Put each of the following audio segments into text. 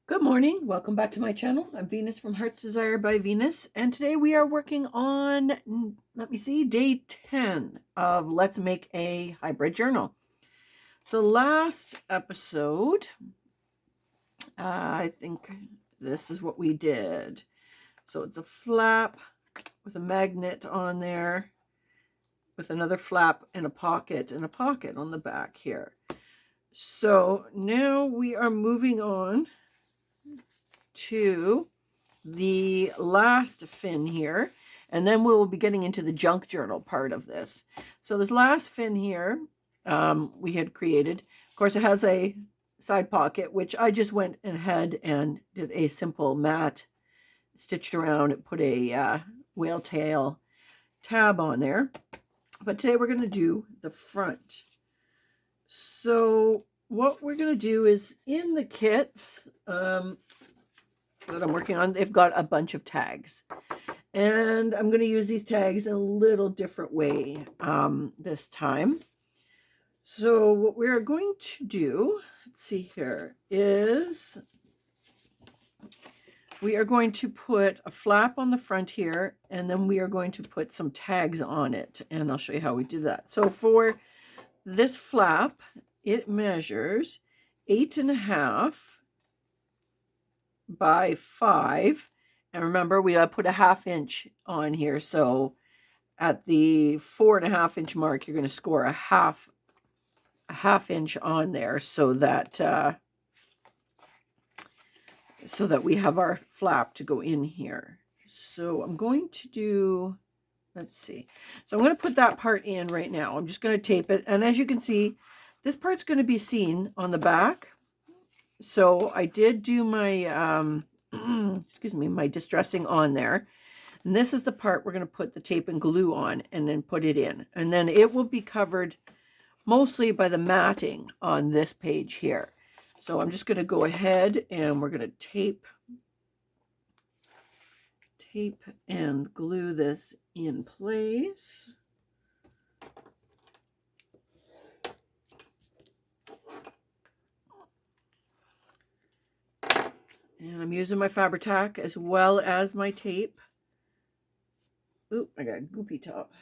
Good morning. Welcome back to my channel. I'm Venus from Heart's Desire by Venus, and today we are working on, day 10 of Let's Make a Hybrid Journal. So last episode, I think this is what we did. So it's a flap with a magnet on there, with another flap and a pocket on the back here. So now we are moving on to the last fin here, and then we'll be getting into the junk journal part of this. So this last fin here we had created, of course, it has a side pocket, which I just went ahead and did a simple mat, stitched around and put a whale tail tab on there. But today we're going to do the front. So what we're going to do is, in the kits that I'm working on, they've got a bunch of tags, and I'm going to use these tags in a little different way this time. So what we're going to do, let's see here, is we are going to put a flap on the front here, and then we are going to put some tags on it, and I'll show you how we do that. So for this flap, it measures 8.5 by 5, and remember, we put a 1/2 inch on here, so at the 4.5 inch mark you're going to score a half inch on there, so that we have our flap to go in here. So I'm going to do, let's see, so I'm going to put that part in right now. I'm just going to tape it, and as you can see, this part's going to be seen on the back. So I did do my excuse me, my distressing on there, and this is the part we're going to put the tape and glue on and then put it in, and then it will be covered mostly by the matting on this page here. So I'm just going to go ahead and we're going to tape and glue this in place. And I'm using my Fabri-Tac as well as my tape. Oop, I got a goopy top.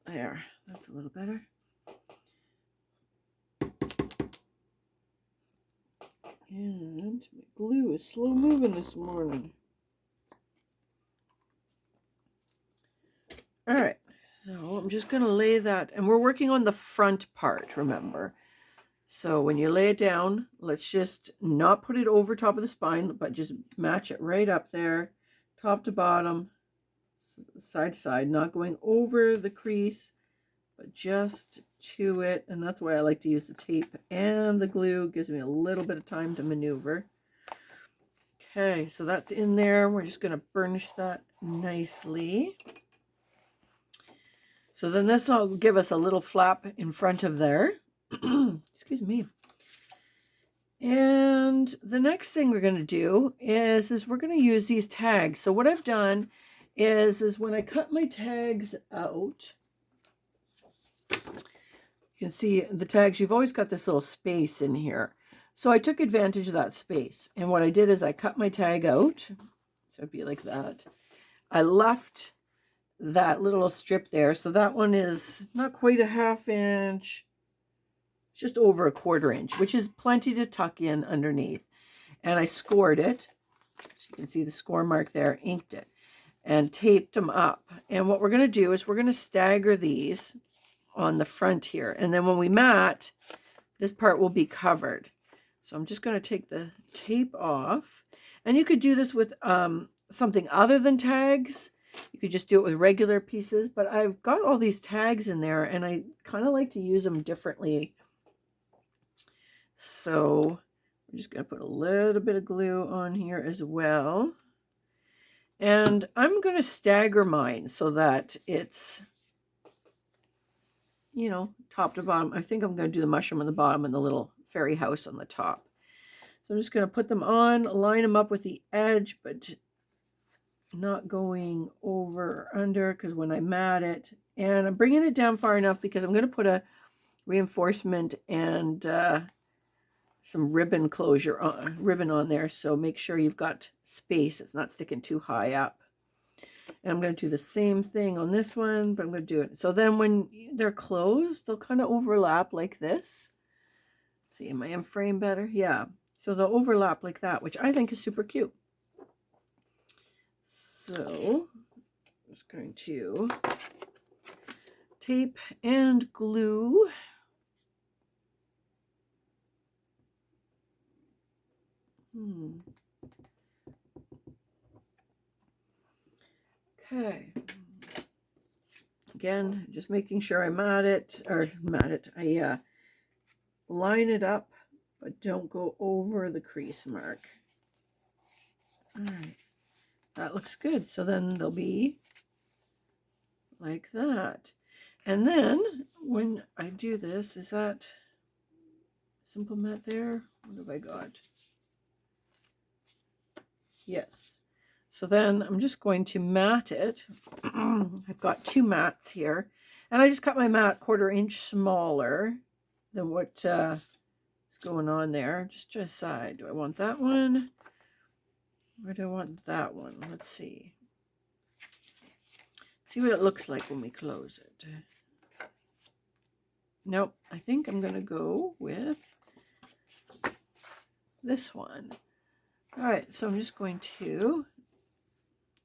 There, that's a little better. And my glue is slow moving this morning. All right, so I'm just going to lay that, and we're working on the front part, remember. So when you lay it down, let's just not put it over top of the spine, but just match it right up there, top to bottom, side to side, not going over the crease, but just to it. And that's why I like to use the tape and the glue. It gives me a little bit of time to maneuver. Okay, so that's in there. We're just going to burnish that nicely. So then this will give us a little flap in front of there. Excuse me. And the next thing we're going to do is we're going to use these tags. So what I've done is when I cut my tags out, you can see the tags, you've always got this little space in here. So I took advantage of that space. And what I did is I cut my tag out. So it'd be like that. I left that little strip there. So that one is not quite a 1/2 inch. Just over 1/4 inch, which is plenty to tuck in underneath. And I scored it. So you can see the score mark there, inked it, and taped them up. And what we're going to do is we're going to stagger these on the front here. And then when we mat, this part will be covered. So I'm just going to take the tape off. And you could do this with something other than tags. You could just do it with regular pieces. But I've got all these tags in there, and I kind of like to use them differently. So I'm just going to put a little bit of glue on here as well. And I'm going to stagger mine so that it's, you know, top to bottom. I think I'm going to do the mushroom on the bottom and the little fairy house on the top. So I'm just going to put them on, line them up with the edge, but not going over or under, because when I mat it, and I'm bringing it down far enough because I'm going to put a reinforcement and some ribbon closure ribbon on there, so make sure you've got space. It's not sticking too high up. And I'm going to do the same thing on this one, but I'm going to do it. So then when they're closed, they'll kind of overlap like this. See, am I in frame better? Yeah. So they'll overlap like that, which I think is super cute. So I'm just going to tape and glue. Okay. Again, just making sure I mat it. I line it up, but don't go over the crease mark. All right. That looks good. So then they'll be like that. And then when I do this, is that simple mat there? What have I got? Yes. So then I'm just going to mat it. I've got 2 mats here. And I just cut my mat 1/4 inch smaller than what is going on there. Just to decide, do I want that one? Or do I want that one? Let's see. See what it looks like when we close it. Nope, I think I'm going to go with this one. All right, so I'm just going to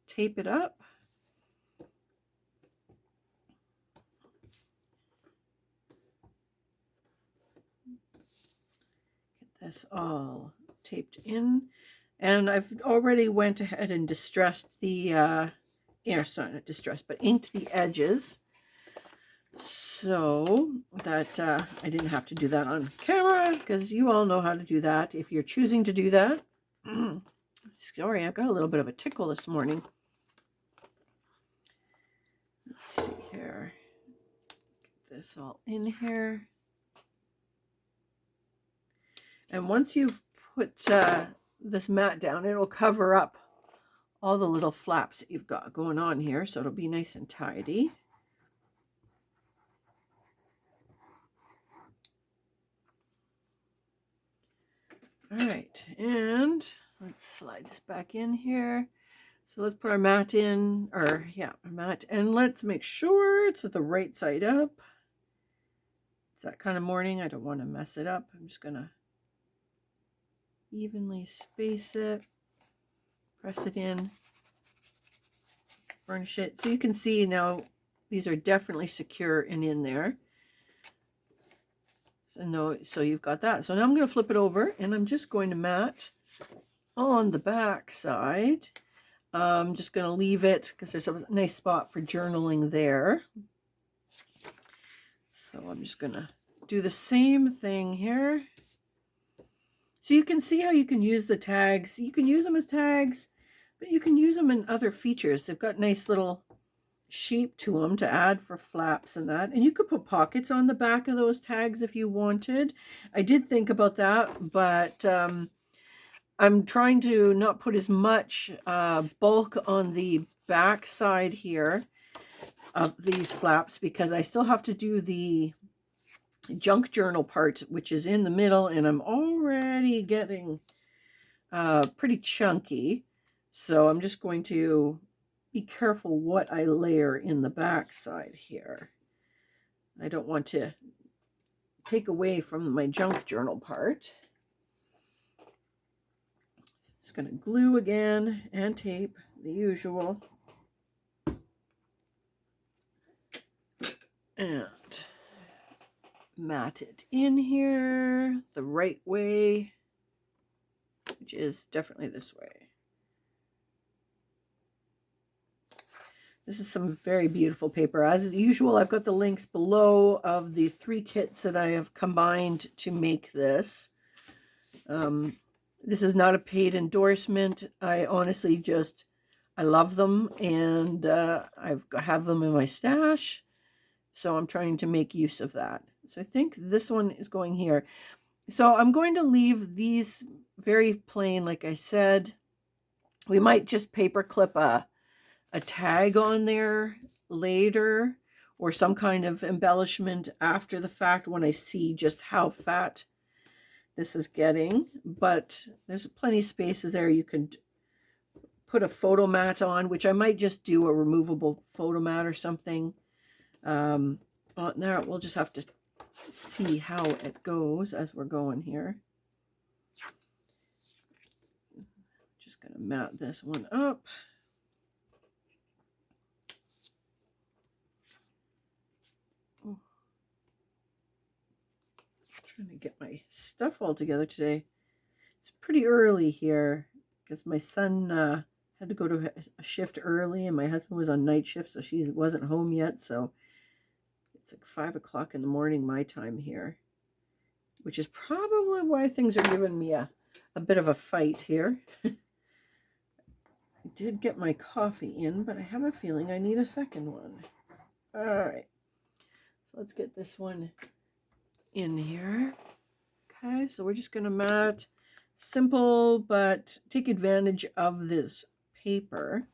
tape it up. Get this all taped in. And I've already went ahead and distressed the, sorry, not distressed, but inked the edges so that I didn't have to do that on camera, because you all know how to do that if you're choosing to do that. Sorry, I've got a little bit of a tickle this morning. Let's see here. Get this all in here. And once you've put this mat down, it'll cover up all the little flaps that you've got going on here, so it'll be nice and tidy. All right, and let's slide this back in here. So let's put our mat in, our mat, and let's make sure it's at the right side up. It's that kind of morning. I don't want to mess it up. I'm just going to evenly space it, press it in, burnish it. So you can see now these are definitely secure and in there. So you've got that. So now I'm going to flip it over, and I'm just going to mat on the back side. I'm just going to leave it because there's a nice spot for journaling there. So I'm just going to do the same thing here. So you can see how you can use the tags. You can use them as tags, but you can use them in other features. They've got nice little shape to them to add for flaps and that. And you could put pockets on the back of those tags if you wanted. I did think about that, but I'm trying to not put as much bulk on the back side here of these flaps, because I still have to do the junk journal part, which is in the middle, and I'm already getting pretty chunky. So I'm just going to be careful what I layer in the back side here. I don't want to take away from my junk journal part. Just going to glue again and tape, the usual. And mat it in here the right way, which is definitely this way. This is some very beautiful paper. As usual, I've got the links below of the 3 kits that I have combined to make this. This is not a paid endorsement. I honestly I love them, and I have them in my stash, so I'm trying to make use of that. So I think this one is going here. So I'm going to leave these very plain, like I said. We might just paper clip a tag on there later, or some kind of embellishment after the fact when I see just how fat this is getting, but there's plenty of spaces there. You could put a photo mat on, which I might just do a removable photo mat or something. On there, we'll just have to see how it goes as we're going here. Just gonna mat this one up. Oh. Trying to get my stuff all together today. It's pretty early here because my son had to go to a shift early, and my husband was on night shift, so she wasn't home yet. So it's like 5 o'clock in the morning my time here, which is probably why things are giving me a bit of a fight here. I did get my coffee in, but I have a feeling I need a second one. All right, so let's get this one in here. Okay, so we're just going to mat. Simple, but take advantage of this paper.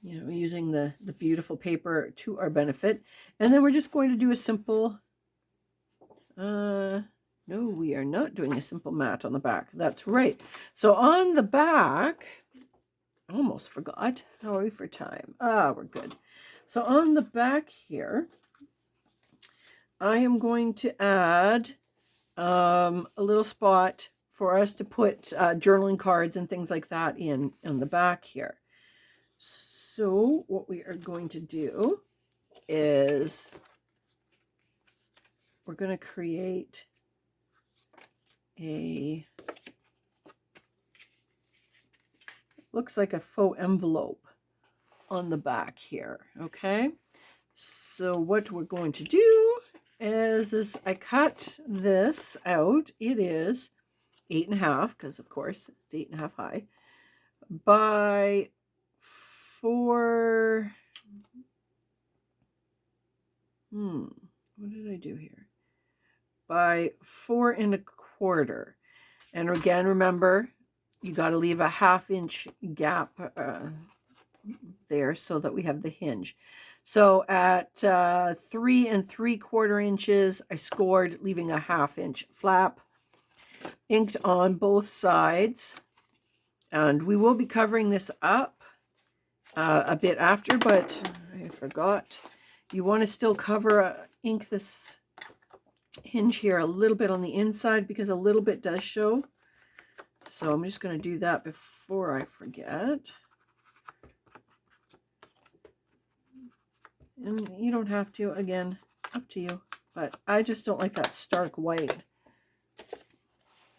You know, using the beautiful paper to our benefit. And then we're just going to do a simple, no, we are not doing a simple mat on the back. That's right. So on the back, almost forgot. How are we for time? We're good. So on the back here, I am going to add a little spot for us to put journaling cards and things like that in on the back here. So what we are going to do is we're going to create a, looks like a faux envelope on the back here. Okay, so what we're going to do is I cut this out. It is 8.5, because of course it's 8.5 high, by 4. What did I do here? By 4 1/4. And again, remember, you got to leave a 1/2 inch gap there so that we have the hinge. So at 3 3/4 inches, I scored, leaving a 1/2 inch flap, inked on both sides. And we will be covering this up a bit after, but I forgot. You want to still cover, ink this hinge here a little bit on the inside because a little bit does show. So I'm just going to do that before I forget. And you don't have to, again, up to you. But I just don't like that stark white.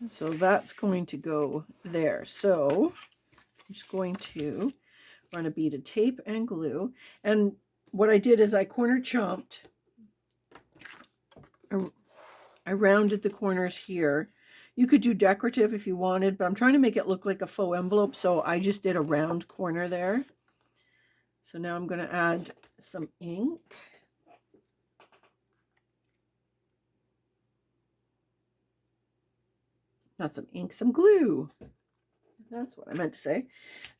So that's going to go there. So I'm just going to run a bead of tape and glue. And what I did is I corner chomped. I rounded the corners here. You could do decorative if you wanted, but I'm trying to make it look like a faux envelope, so I just did a round corner there. So now I'm going to add some ink. Not some ink, some glue. That's what I meant to say.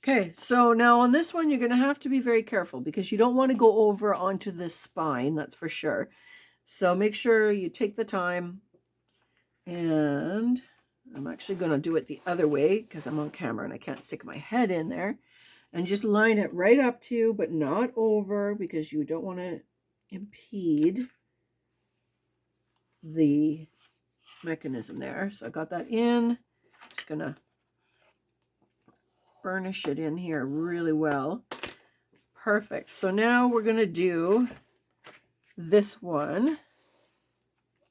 Okay, so now on this one, you're going to have to be very careful because you don't want to go over onto this spine, that's for sure. So make sure you take the time, and I'm actually going to do it the other way because I'm on camera and I can't stick my head in there, and just line it right up to, but not over, because you don't want to impede the mechanism there. So I got that in. Just going to burnish it in here really well. Perfect. So now we're going to do this one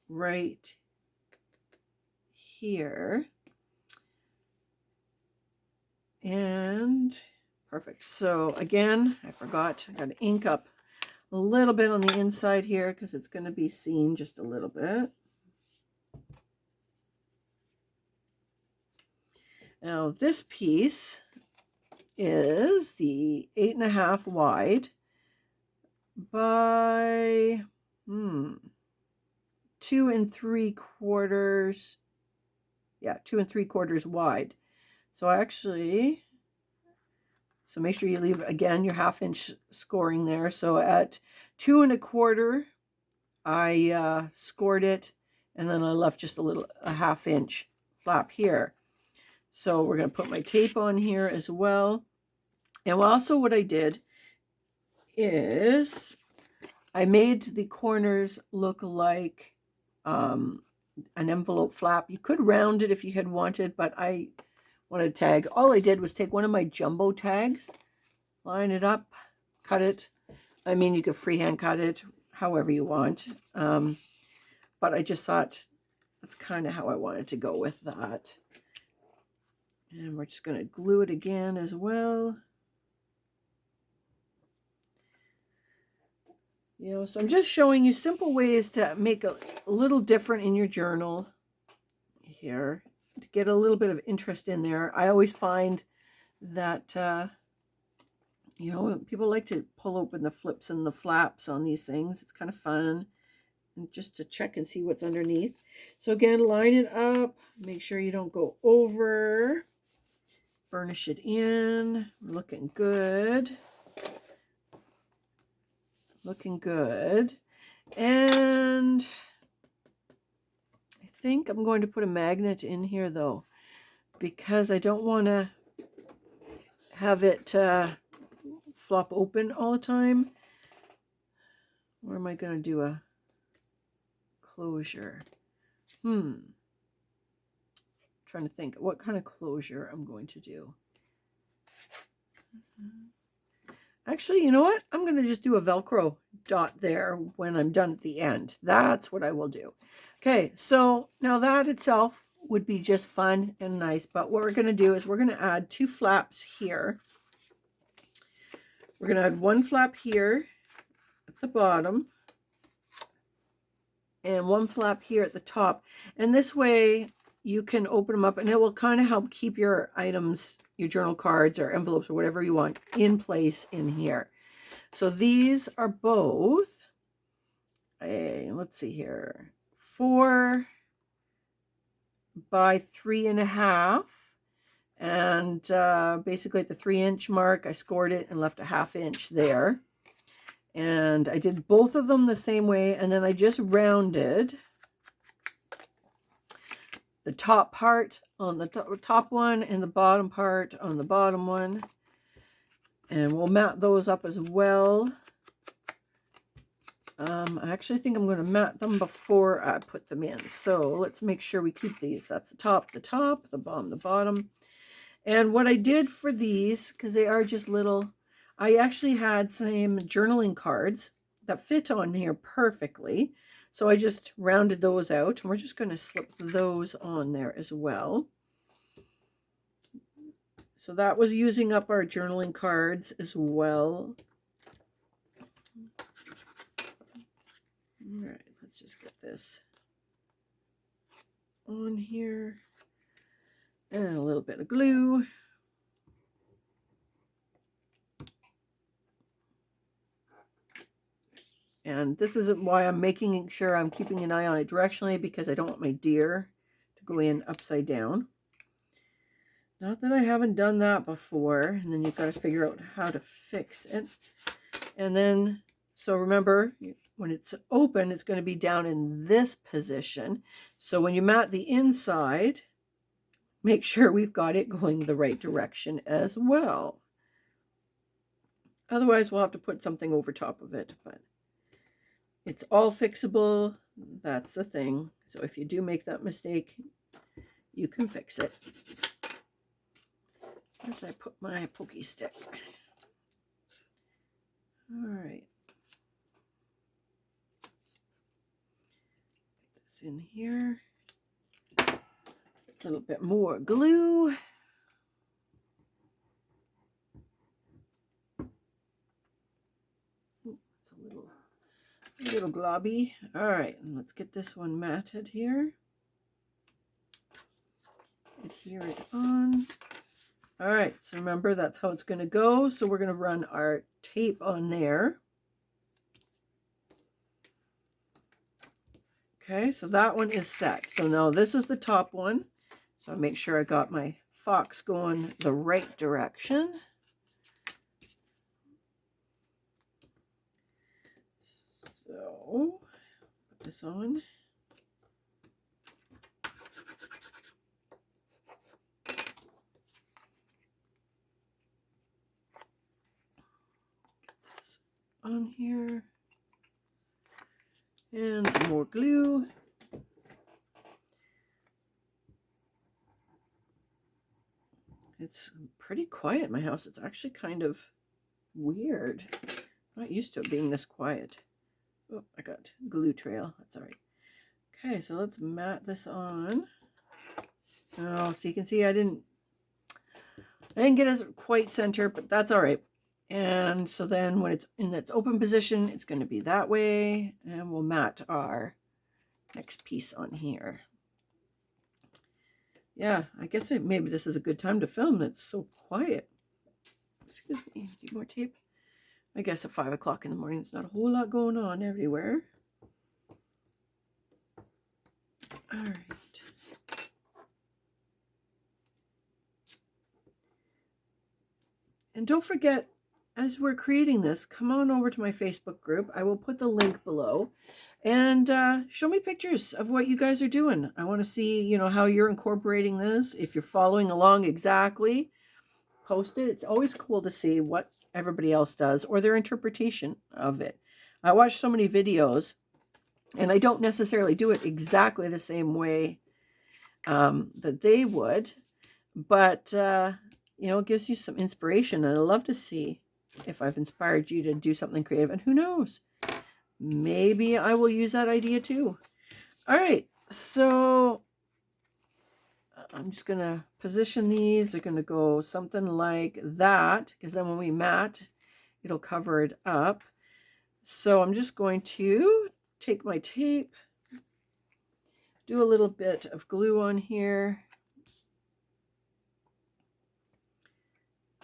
right here. And perfect. So again, I forgot, I got to ink up a little bit on the inside here because it's going to be seen just a little bit. Now this piece is the 8.5 wide by 2 3/4. Yeah, 2 3/4 wide. So actually, so make sure you leave again your 1/2 inch scoring there. So at 2 1/4, I scored it, And then I left just a half-inch flap here. So we're going to put my tape on here as well. And also what I did is I made the corners look like an envelope flap. You could round it if you had wanted, but I wanted a tag. All I did was take one of my jumbo tags, line it up, cut it. I mean, you could freehand cut it however you want. But I just thought that's kind of how I wanted to go with that. And we're just going to glue it again as well. You know, so I'm just showing you simple ways to make a little different in your journal here to get a little bit of interest in there. I always find that, you know, people like to pull open the flips and the flaps on these things. It's kind of fun. And just to check and see what's underneath. So again, line it up. Make sure you don't go over. Burnish it in. Looking good. Looking good. And I think I'm going to put a magnet in here though, because I don't want to have it flop open all the time. Or am I going to do a closure? Trying to think what kind of closure I'm going to do. Actually, you know what? I'm going to just do a Velcro dot there when I'm done at the end. That's what I will do. Okay, so now that itself would be just fun and nice, but what we're going to do is we're going to add 2 flaps here. We're going to add 1 flap here at the bottom and 1 flap here at the top. And this way you can open them up and it will kind of help keep your items, your journal cards or envelopes or whatever you want in place in here. So these are both, let's see here, 4 by 3.5. And basically at the 3-inch mark, I scored it and left a 1/2 inch there. And I did both of them the same way. And then I just rounded the top part on the top one and the bottom part on the bottom one. And we'll mat those up as well. I actually think I'm going to mat them before I put them in. So let's make sure we keep these. That's the top, the bottom, the bottom. And what I did for these, because they are just little, I actually had some journaling cards that fit on here perfectly. So I just rounded those out. And we're just going to slip those on there as well. So that was using up our journaling cards as well. All right, let's just get this on here. And a little bit of glue. And this is why I'm making sure I'm keeping an eye on it directionally, because I don't want my deer to go in upside down. Not that I haven't done that before. And then you've got to figure out how to fix it. And then, so remember, when it's open, it's going to be down in this position. So when you mat the inside, make sure we've got it going the right direction as well. Otherwise, we'll have to put something over top of it, but it's all fixable. That's the thing. So if you do make that mistake, you can fix it. Where did I put my pokey stick? All right. Put this in here. A little bit more glue. It's a little globby. All right, and let's get this one matted here. Adhere it on. All right, so remember that's how it's going to go. So we're going to run our tape on there. Okay, so that one is set. So now this is the top one. So make sure I got my fox going the right direction. So put this on. on here. And some more glue. It's pretty quiet in my house. It's actually kind of weird. I'm not used to it being this quiet. Oh, I got glue trail. That's all right. Okay, so let's mat this on. Oh, so you can see I didn't get it quite center, but that's all right. And so then when it's in its open position, it's going to be that way. And we'll mat our next piece on here. Yeah, I guess maybe this is a good time to film. It's so quiet. Excuse me, need more tape. I guess at 5 o'clock in the morning, there's not a whole lot going on everywhere. All right. And don't forget, as we're creating this, come on over to my Facebook group. I will put the link below. And show me pictures of what you guys are doing. I want to see, you know, how you're incorporating this. If you're following along exactly, post it. It's always cool to see what everybody else does or their interpretation of it. I watch so many videos, and I don't necessarily do it exactly the same way that they would, but you know, it gives you some inspiration, and I love to see if I've inspired you to do something creative. And who knows, maybe I will use that idea too. All right, so I'm just going to position these. They're going to go something like that, because then when we mat, it'll cover it up. So I'm just going to take my tape, do a little bit of glue on here,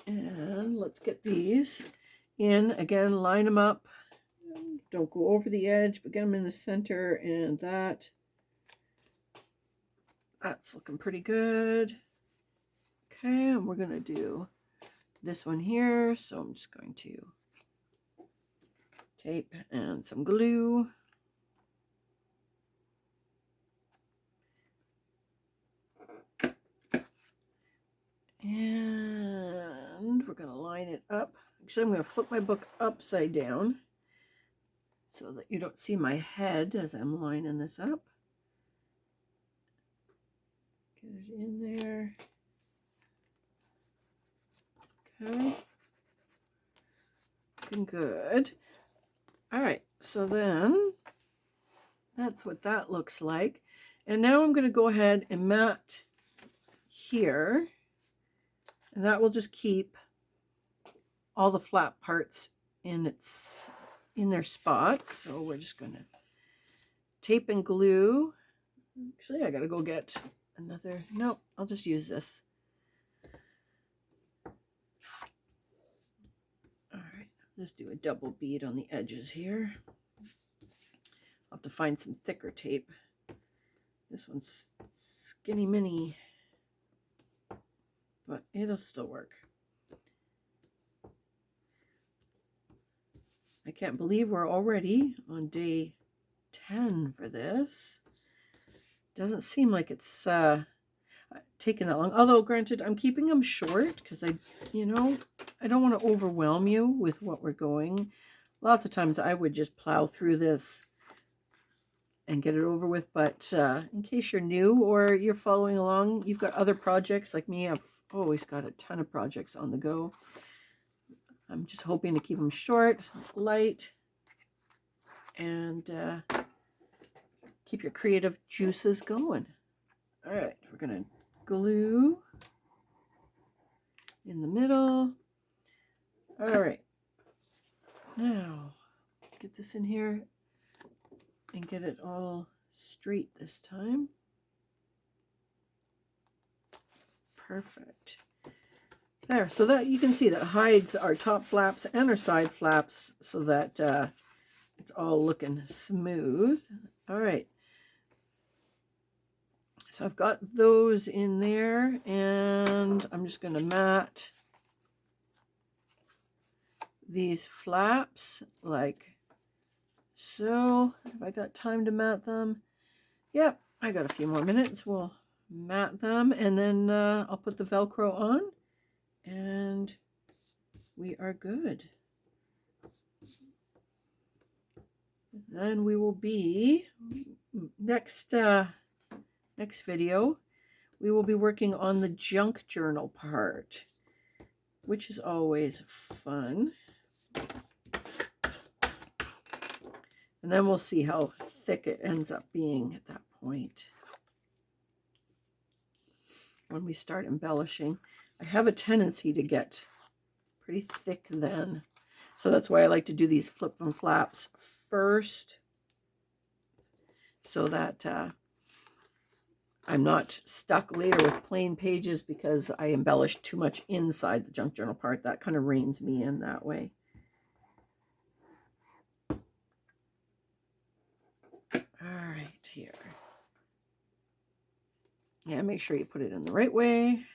and let's get these in. Again, line them up. Don't go over the edge, but get them in the center, and that's looking pretty good. Okay, and we're going to do this one here. So I'm just going to tape and some glue. And we're going to line it up. Actually, I'm going to flip my book upside down so that you don't see my head as I'm lining this up. Get it in there. Okay. Looking good. All right, so then that's what that looks like. And now I'm going to go ahead and mat here. And that will just keep all the flat parts in their spots. So we're just going to tape and glue. Actually, I got to go get another. Nope, I'll just use this. All right, let's do a double bead on the edges here. I'll have to find some thicker tape. This one's skinny mini, but it'll still work. I can't believe we're already on day 10 for this. Doesn't seem like it's taking that long. Although, granted, I'm keeping them short because I don't want to overwhelm you with what we're going. Lots of times I would just plow through this and get it over with. But in case you're new or you're following along, you've got other projects like me. I've always got a ton of projects on the go. I'm just hoping to keep them short, light, and keep your creative juices going. All right, we're going to glue in the middle. All right, now get this in here and get it all straight this time. Perfect. There, so that you can see that hides our top flaps and our side flaps so that it's all looking smooth. All right. So I've got those in there, and I'm just going to mat these flaps like so. Have I got time to mat them? Yep, I got a few more minutes. We'll mat them, and then I'll put the Velcro on, and we are good. Then we will be next video, we will be working on the junk journal part, which is always fun. And then we'll see how thick it ends up being at that point when we start embellishing. I have a tendency to get pretty thick then. So that's why I like to do these flip and flaps first, so that I'm not stuck later with plain pages because I embellish too much inside the junk journal part. That kind of reins me in that way. All right, here. Yeah, make sure you put it in the right way.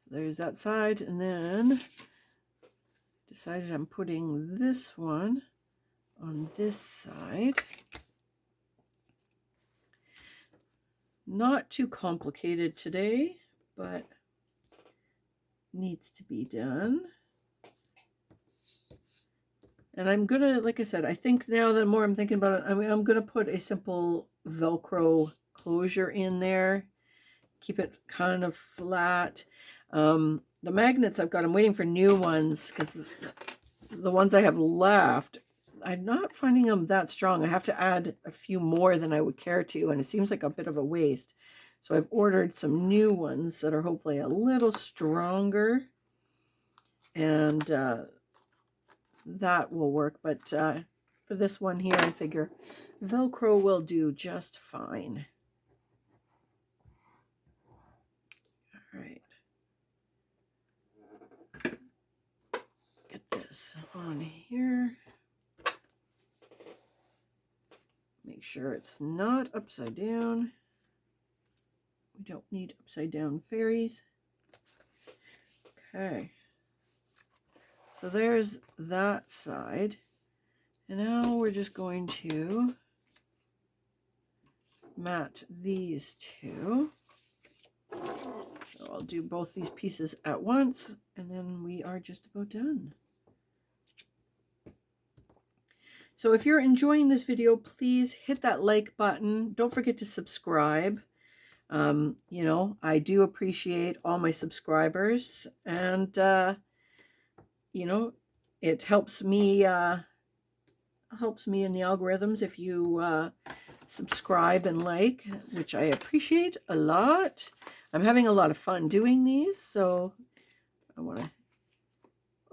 There's that side, and then decided I'm putting this one on this side. Not too complicated today, but needs to be done. And I'm gonna, like I said, I think now the more I'm thinking about it, I'm gonna put a simple Velcro closure in there, keep it kind of flat. The magnets I've got, I'm waiting for new ones because the ones I have left, I'm not finding them that strong. I have to add a few more than I would care to, and it seems like a bit of a waste. So I've ordered some new ones that are hopefully a little stronger, and that will work. But for this one here, I figure Velcro will do just fine. All right. Get this on here. Make sure it's not upside down. We don't need upside down fairies. Okay. So there's that side. And now we're just going to mat these two. So I'll do both these pieces at once, and then we are just about done. So if you're enjoying this video, please hit that like button. Don't forget to subscribe. You know, I do appreciate all my subscribers, and you know, it helps me in the algorithms if you subscribe and like, which I appreciate a lot. I'm having a lot of fun doing these, so I want to,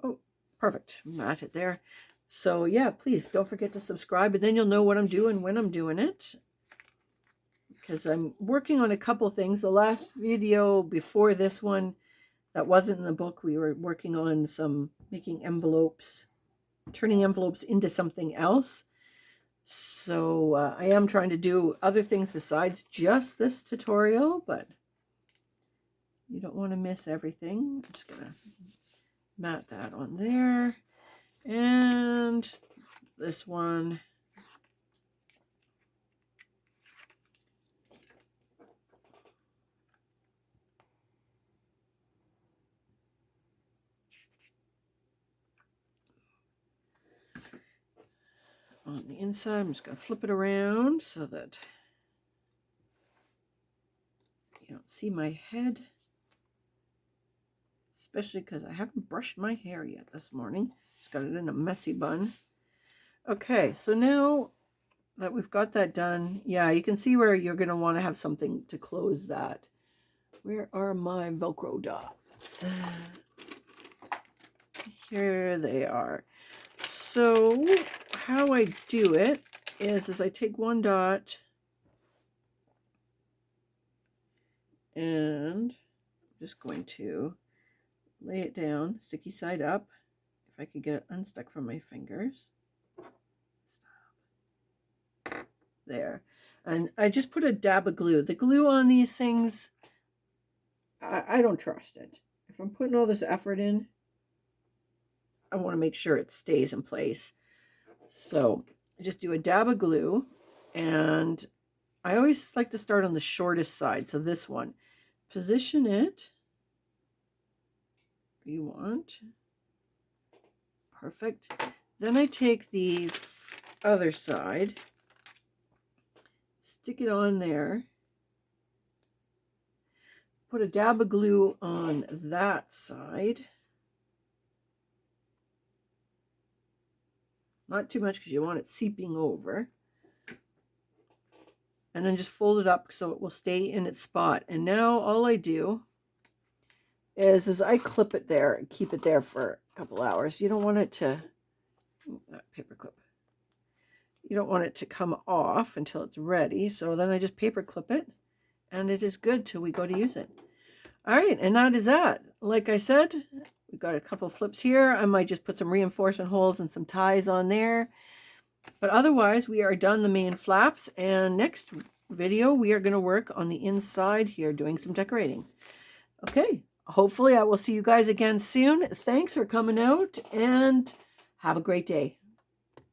oh, perfect, mat it there. So yeah, please don't forget to subscribe, and then you'll know what I'm doing when I'm doing it, because I'm working on a couple things. The last video before this one that wasn't in the book, we were working on some making envelopes, turning envelopes into something else. So I am trying to do other things besides just this tutorial, but you don't want to miss everything. I'm just gonna mat that on there, and this one. On the inside, I'm just going to flip it around so that you don't see my head, especially because I haven't brushed my hair yet this morning. Just got it in a messy bun. Okay, so now that we've got that done, yeah, you can see where you're going to want to have something to close that. Where are my Velcro dots? Here they are. So how I do it is I take one dot and I'm just going to lay it down, sticky side up, if I could get it unstuck from my fingers. Stop. There. And I just put a dab of glue. The glue on these things, I don't trust it. If I'm putting all this effort in, I want to make sure it stays in place. So I just do a dab of glue, and I always like to start on the shortest side. So this one, position it you want. Perfect. Then I take the other side, stick it on there, put a dab of glue on that side. Not too much because you want it seeping over. And then just fold it up so it will stay in its spot. And now all I do is I clip it there and keep it there for a couple hours. You don't want it to, that paper clip. You don't want it to come off until it's ready. So then I just paper clip it and it is good till we go to use it. All right, and that is that. Like I said, we've got a couple flips here. I might just put some reinforcement holes and some ties on there. But otherwise, we are done the main flaps. And next video, we are going to work on the inside here, doing some decorating. Okay, hopefully I will see you guys again soon. Thanks for coming out and have a great day.